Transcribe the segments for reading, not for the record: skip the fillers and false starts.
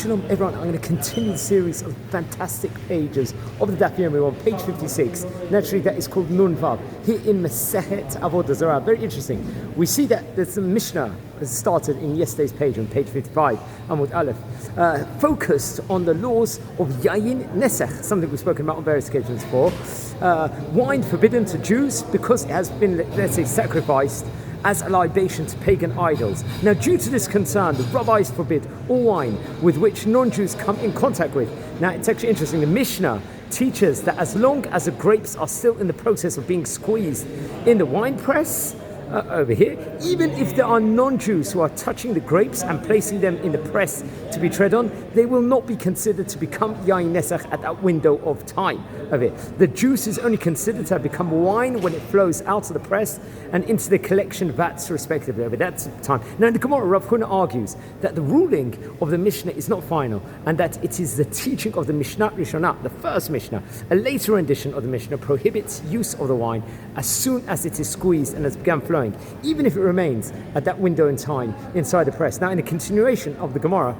Shalom everyone, I'm going to continue the series of fantastic pages of the Daf Yomi on page 56. Naturally that is called Nun Vav, here in Masechet Avodah Zara. Very interesting. We see that there's a Mishnah that started in yesterday's page on page 55, Amud Aleph, focused on the laws of Yayin Nesech, something we've spoken about on various occasions before. Wine forbidden to Jews because it has been, let's say, sacrificed as a libation to pagan idols. Now, due to this concern, the rabbis forbid all wine with which non-Jews come in contact with. Now, it's actually interesting. The Mishnah teaches that as long as the grapes are still in the process of being squeezed in the wine press, over here, even if there are non-Jews who are touching the grapes and placing them in the press to be tread on, they will not be considered to become yayin nesach at that window of time of it. The juice is only considered to have become wine when it flows out of the press and into the collection vats respectively. That's the time. Now in the Gemara, Rav Huna argues that the ruling of the Mishnah is not final and that it is the teaching of the Mishnah Rishonah, the first Mishnah. A later rendition of the Mishnah prohibits use of the wine as soon as it is squeezed and has begun flowing, even if it remains at that window in time inside the press. Now, in a continuation of the Gemara,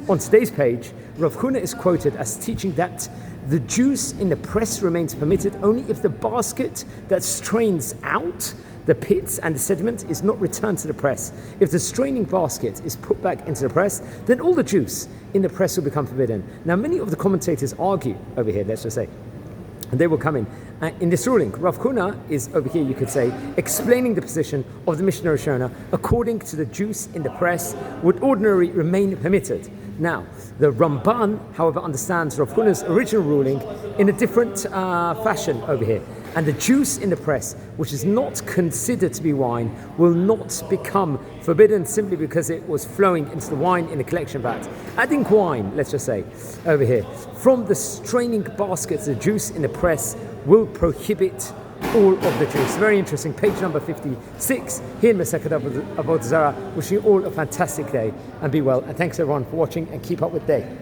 on today's page, Rav Huna is quoted as teaching that the juice in the press remains permitted only if the basket that strains out the pits and the sediment is not returned to the press. If the straining basket is put back into the press, then all the juice in the press will become forbidden. Now, many of the commentators argue over here, let's just say, and they will come in this ruling. Rav Huna is over here, you could say, explaining the position of the Mishnah Rishonah according to the juice in the press would ordinarily remain permitted. Now, the Ramban, however, understands Rav Huna's original ruling in a different fashion over here. And the juice in the press, which is not considered to be wine, will not become forbidden simply because it was flowing into the wine in the collection vat. Adding wine, let's just say, over here, from the straining baskets, the juice in the press will prohibit all of the juice. Very interesting. Page number 56 here in Masechet Avodah Zara. Wishing you all a fantastic day and be well. And thanks everyone for watching and keep up with the day.